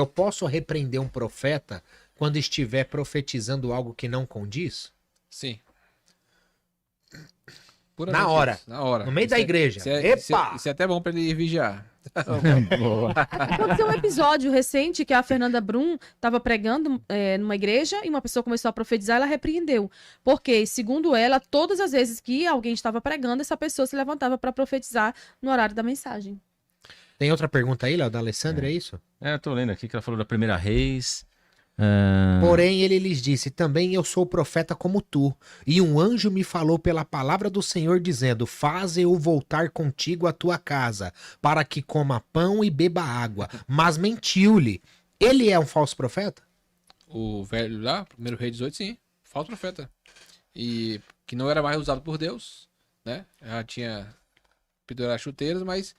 Eu posso repreender um profeta quando estiver profetizando algo que não condiz? Sim. Na hora. Na hora. No meio da igreja. Epa! Isso é até bom pra ele vigiar. Boa. Aconteceu um episódio recente que a Fernanda Brum estava pregando numa igreja e uma pessoa começou a profetizar, ela repreendeu. Porque, segundo ela, todas as vezes que alguém estava pregando, essa pessoa se levantava para profetizar no horário da mensagem. Tem outra pergunta aí, Léo, da Alessandra, é isso? Eu tô lendo aqui que ela falou da primeira Reis. Porém, ele lhes disse, também eu sou profeta como tu. E um anjo me falou pela palavra do Senhor, dizendo, faze eu voltar contigo à tua casa, para que coma pão e beba água. Mas mentiu-lhe. Ele é um falso profeta? O velho lá, primeiro rei 18, sim. Falso profeta. E que não era mais usado por Deus, né? Já tinha pendurar chuteiras, mas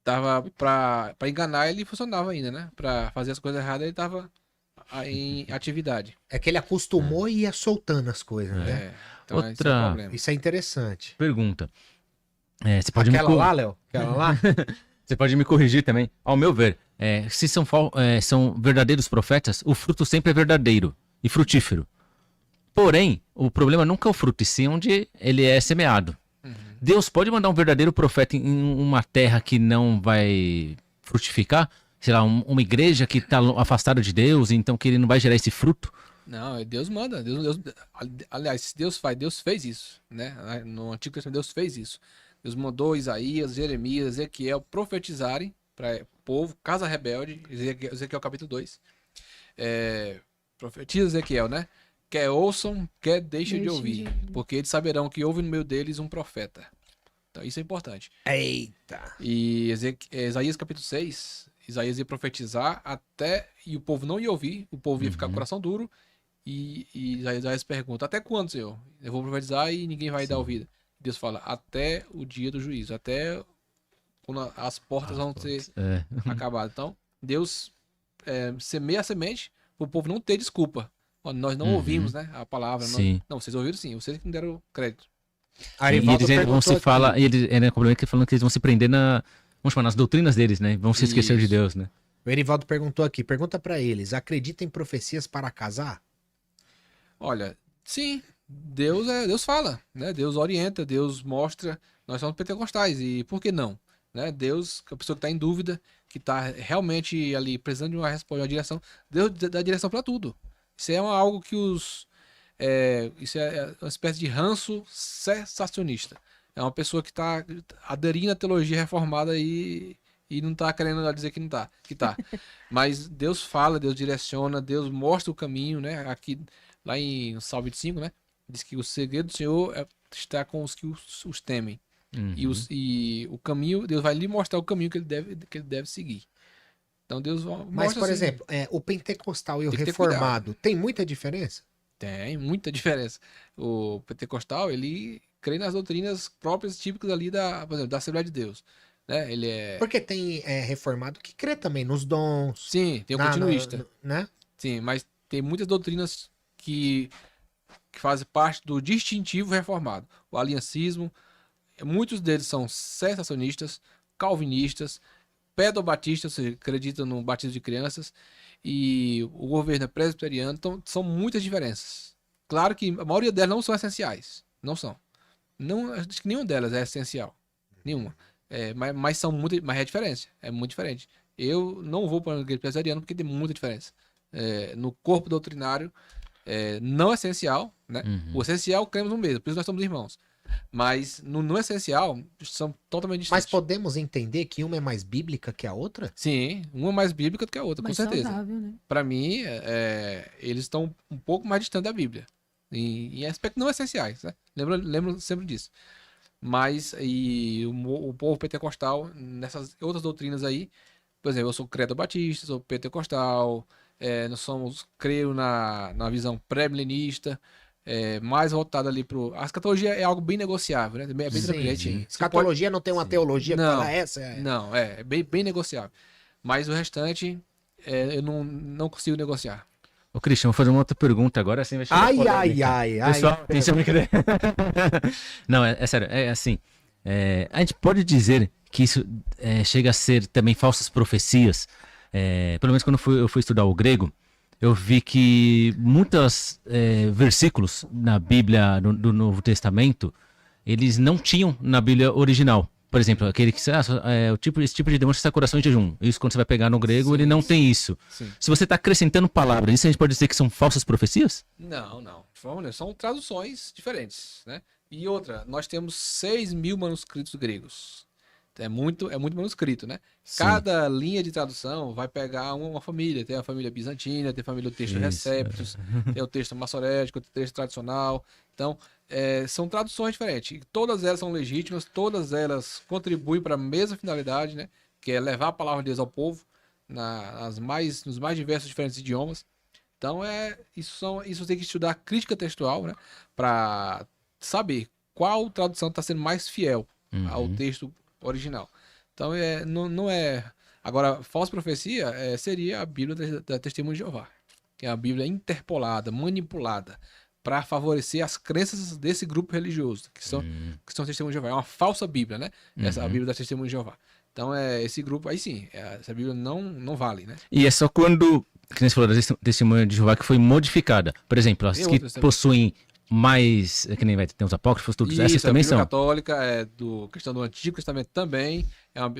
tava pra enganar ele funcionava ainda, né? Pra fazer as coisas erradas ele tava em atividade. É que ele acostumou e ia soltando as coisas, né? Então esse é o Outra problema. Isso é interessante. pergunta. Você pode Aquela lá, Léo? Aquela lá? Você pode me corrigir também. Ao meu ver, se são verdadeiros profetas, o fruto sempre é verdadeiro e frutífero. Porém, o problema nunca é o fruto, e sim onde ele é semeado. Deus pode mandar um verdadeiro profeta em uma terra que não vai frutificar? Sei lá, uma igreja que está afastada de Deus, então que ele não vai gerar esse fruto? Não, Deus manda. Aliás, se Deus faz, Deus fez isso, né? No Antigo Testamento, Deus fez isso. Deus mandou Isaías, Jeremias, Ezequiel profetizarem para o povo, casa rebelde, Ezequiel capítulo 2. Profetiza Ezequiel, né? Quer ouçam, quer deixem de ouvir, porque eles saberão que houve no meio deles um profeta. Então isso é importante. Eita! E Isaías capítulo 6, Isaías ia profetizar e o povo não ia ouvir, o povo ia ficar com o coração duro, e Isaías pergunta, até quando, Senhor? Eu vou profetizar e ninguém vai dar ouvida. Deus fala, até o dia do juízo, até quando as portas vão ser acabadas. Então, Deus semeia a semente para o povo não ter desculpa. Nós não ouvimos, né, a palavra. Não, vocês ouviram sim, vocês que não deram crédito. E eles ainda vão se falar, e ele complementa falando que eles vão se prender vamos chamar, nas doutrinas deles, né? Vão se esquecer de Deus, né? O Erivaldo perguntou aqui, pergunta pra eles, acreditam em profecias para casar? Olha, sim, Deus fala, né? Deus orienta, Deus mostra, nós somos pentecostais, e por que não? Né? Deus, a pessoa que está em dúvida, que está realmente ali precisando de uma resposta, uma direção, Deus dá direção para tudo. Isso é algo que isso é uma espécie de ranço sensacionista. É uma pessoa que está aderindo à teologia reformada e não está querendo dizer que não tá, que tá. Mas Deus fala, Deus direciona, Deus mostra o caminho, né? Aqui, lá em Salmo 25, né? Diz que o segredo do Senhor está com os que os temem. E o caminho, Deus vai lhe mostrar o caminho que ele deve seguir. Então Deus mostra. Mas, por exemplo, o pentecostal e o reformado, tem muita diferença? Tem muita diferença. O pentecostal, ele crê nas doutrinas próprias, típicas ali por exemplo, da Assembleia de Deus. Né? Ele Porque tem reformado que crê também nos dons. Sim, tem o continuista. Né? Sim, mas tem muitas doutrinas que fazem parte do distintivo reformado. O aliancismo, muitos deles são cessacionistas, calvinistas, pedobatistas, ou seja, acreditam no batismo de crianças, e o governo é presbiteriano. Então são muitas diferenças. Claro que a maioria delas não são essenciais. Não são. Não, acho que nenhuma delas é essencial. Nenhuma. Mas é diferença. É muito diferente. Eu não vou para a igreja presbiteriana porque tem muita diferença. No corpo doutrinário, não essencial, né? O essencial cremos no mesmo, por isso nós somos irmãos. Mas no essencial, são totalmente distantes. Mas podemos entender que uma é mais bíblica que a outra? Sim, uma é mais bíblica do que a outra, Mais com certeza. saudável, né? Para mim, eles estão um pouco mais distantes da Bíblia. Em aspectos não essenciais, né? Lembro sempre disso. Mas o povo pentecostal, nessas outras doutrinas aí, por exemplo, eu sou credo batista, sou pentecostal, nós creio na visão pré-milenista, mais voltada ali pro... A escatologia é algo bem negociável, né? É bem tranquilo. Escatologia não tem uma teologia que fala essa? Não, é bem negociável. Mas o restante, eu não consigo negociar. Ô, Cristian, vou fazer uma outra pergunta agora, assim vai chegar Ai. Pessoal, atenção, brincadeira. Não, é sério, assim, a gente pode dizer que isso chega a ser também falsas profecias, pelo menos quando eu fui estudar o grego, eu vi que muitos versículos na Bíblia do Novo Testamento, eles não tinham na Bíblia original. Por exemplo, aquele que esse tipo de demônio está coração em jejum. Isso quando você vai pegar no grego, ele não tem isso. Sim. Se você está acrescentando palavras, isso a gente pode dizer que são falsas profecias? Não. De forma nenhuma. São traduções diferentes, né? E outra, nós temos 6.000 manuscritos gregos. É muito manuscrito, né? Sim. Cada linha de tradução vai pegar uma família. Tem a família bizantina, tem a família do texto Isso. Receptus, tem o texto maçorético, tem o texto tradicional. Então, são traduções diferentes. E todas elas são legítimas, todas elas contribuem para a mesma finalidade, né? Que é levar a palavra de Deus ao povo nos mais diversos diferentes idiomas. Então, isso tem que estudar crítica textual, né? Para saber qual tradução está sendo mais fiel ao texto original. Então, não é... Agora, falsa profecia seria a Bíblia da Testemunha de Jeová, que é a Bíblia interpolada, manipulada, para favorecer as crenças desse grupo religioso, que são Testemunhas de Jeová. É uma falsa Bíblia, né? Essa é a Bíblia da Testemunha de Jeová. Então, esse grupo, aí sim, essa Bíblia não vale, né? E é só quando, que nem você falou, da Testemunha de Jeová que foi modificada. Por exemplo, as Tem que outras também. possuem mais, que nem vai ter os apócrifos, tudo Isso, essas também a Bíblia são. católica, questão do Antigo Testamento também,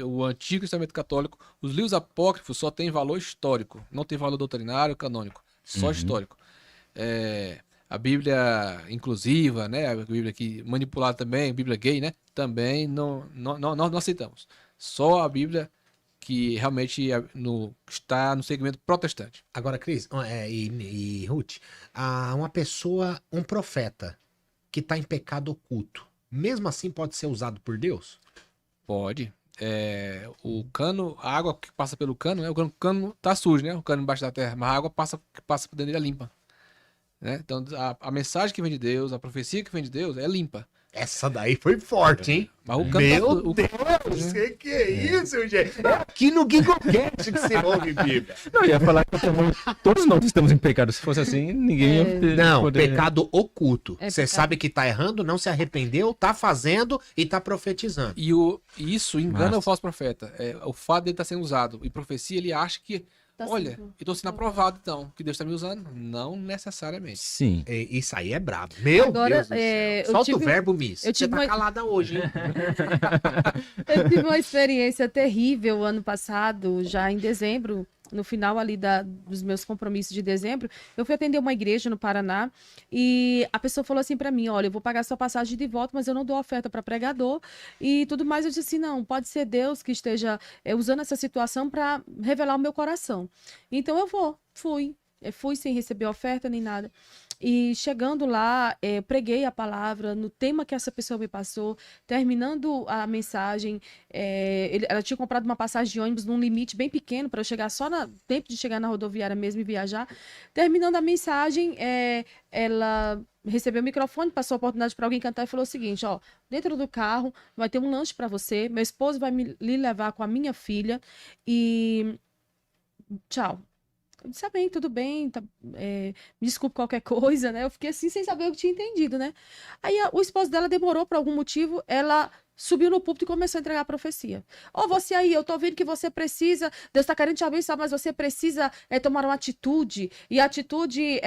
o Antigo Testamento católico. Os livros apócrifos só têm valor histórico, não tem valor doutrinário, canônico, só histórico. A Bíblia inclusiva, né, a Bíblia que manipulada também, a Bíblia gay, né, também não aceitamos. Só a Bíblia que realmente está no segmento protestante. Agora, Cris, e Ruth, uma pessoa, um profeta que está em pecado oculto, mesmo assim pode ser usado por Deus? Pode. O cano, a água que passa pelo cano, né? O cano tá sujo, né? O cano embaixo da terra, mas a água que passa por dentro dele é limpa. Né? Então, a mensagem que vem de Deus, a profecia que vem de Deus é limpa. Essa daí foi forte, hein? Mas o cano Meu Deus, que é isso, gente? É aqui no GuigoCast que você ouve Bíblia. Não, eu ia falar que todos nós estamos em pecado. Se fosse assim, ninguém ia Não, poder... pecado oculto. É Você pecado. sabe que tá errando, não se arrependeu, tá fazendo e tá profetizando. E isso engana Massa. o falso profeta. O fato dele estar sendo usado. E profecia, ele acha que, Tá olha, sendo- eu estou sendo aprovado, então, que Deus está me usando. Não necessariamente. Sim. Isso aí é brabo. Meu Agora, Deus do céu. eu Solta o tive- verbo, Miss. eu Você tive tá uma- calada hoje, hein? Eu tive uma experiência terrível ano passado, já em dezembro, no final ali dos meus compromissos de dezembro. Eu fui atender uma igreja no Paraná e a pessoa falou assim pra mim: olha, eu vou pagar sua passagem de volta, mas eu não dou oferta para pregador e tudo mais. Eu disse assim: não, pode ser Deus que esteja usando essa situação para revelar o meu coração. Então eu fui. Eu fui sem receber oferta nem nada. E chegando lá, preguei a palavra no tema que essa pessoa me passou. Terminando a mensagem, ela tinha comprado uma passagem de ônibus num limite bem pequeno para eu chegar só no tempo de chegar na rodoviária mesmo e viajar. Terminando a mensagem, ela recebeu o microfone, passou a oportunidade para alguém cantar e falou o seguinte: ó, dentro do carro vai ter um lanche para você, meu esposo vai lhe levar com a minha filha e tchau. Eu disse: bem, tudo bem, me desculpe qualquer coisa, né? Eu fiquei assim, sem saber o que tinha entendido, né? Aí o esposo dela demorou por algum motivo, ela subiu no púlpito e começou a entregar a profecia. Ó, você aí, eu tô vendo que você precisa, Deus tá querendo te abençoar, mas você precisa tomar uma atitude, e a atitude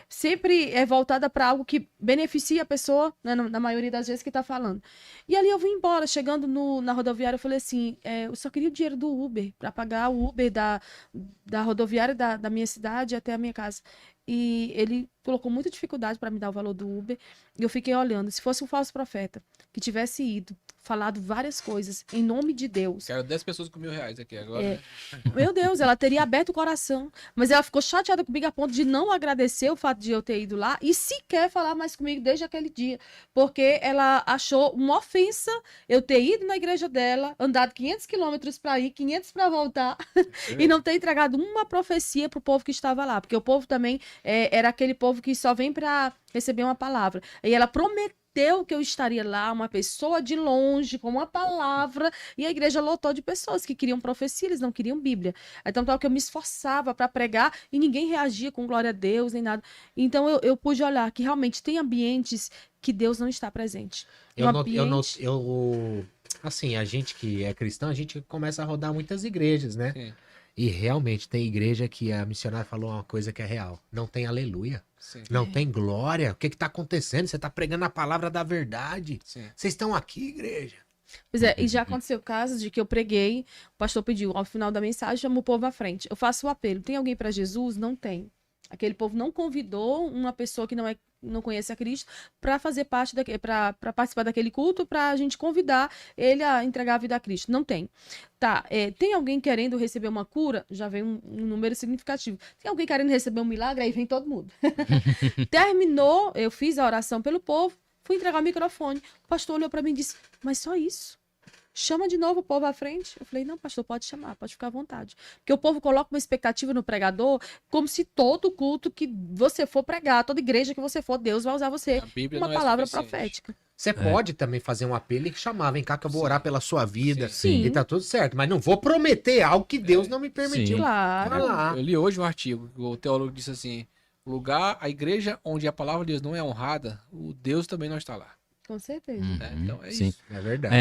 sempre é voltada para algo que beneficia a pessoa, né, na maioria das vezes que tá falando. E ali eu vim embora, chegando na rodoviária, eu falei assim: eu só queria o dinheiro do Uber, para pagar o Uber da rodoviária da minha cidade até a minha casa. E ele colocou muita dificuldade para me dar o valor do Uber. E eu fiquei olhando. Se fosse um falso profeta que tivesse ido, falado várias coisas em nome de Deus, Quero 10 pessoas com R$1.000 aqui agora. Né? meu Deus, ela teria aberto o coração. Mas ela ficou chateada comigo a ponto de não agradecer o fato de eu ter ido lá e sequer falar mais comigo desde aquele dia. Porque ela achou uma ofensa eu ter ido na igreja dela, andado 500 quilômetros para ir, 500 para voltar, e não ter entregado uma profecia pro povo que estava lá. Porque o povo também era aquele povo que só vem para receber uma palavra. E ela prometeu que eu estaria lá, uma pessoa de longe, com uma palavra, e a igreja lotou de pessoas que queriam profecia, eles não queriam Bíblia. Então, tal que eu me esforçava para pregar e ninguém reagia com glória a Deus, nem nada. Então, eu pude olhar que realmente tem ambientes que Deus não está presente. Assim, a gente que é cristão, a gente começa a rodar muitas igrejas, né? Sim. E realmente tem igreja que a missionária falou uma coisa que é real. Não tem aleluia. Sim, Não tem glória. O que que tá acontecendo? Você tá pregando a palavra da verdade. sim. Vocês estão aqui, igreja. Pois é, e já aconteceu casos de que eu preguei, o pastor pediu, ao final da mensagem, chama o povo à frente. Eu faço o apelo, tem alguém para Jesus? Não tem. Aquele povo não convidou uma pessoa que não conhece a Cristo para fazer parte para participar daquele culto, para a gente convidar ele a entregar a vida a Cristo. Não tem. Tá, tem alguém querendo receber uma cura? Já vem um número significativo. Tem alguém querendo receber um milagre? Aí vem todo mundo. Terminou, eu fiz a oração pelo povo, fui entregar o microfone. O pastor olhou para mim e disse, mas só isso? Chama de novo o povo à frente. Eu falei, não, pastor, pode chamar, pode ficar à vontade. Porque o povo coloca uma expectativa no pregador, como se todo culto que você for pregar, toda igreja que você for, Deus vai usar você A Bíblia uma não é palavra suficiente. profética. Você pode também fazer um apelo e chamar, vem cá que eu vou orar pela sua vida. Sim. E tá tudo certo. Mas não vou prometer algo que Deus não me permitiu. Sim. Claro. Vai lá. Eu li hoje um artigo, o teólogo disse assim, a igreja onde a palavra de Deus não é honrada, o Deus também não está lá. Com certeza. Né? Então é Sim. isso. É verdade.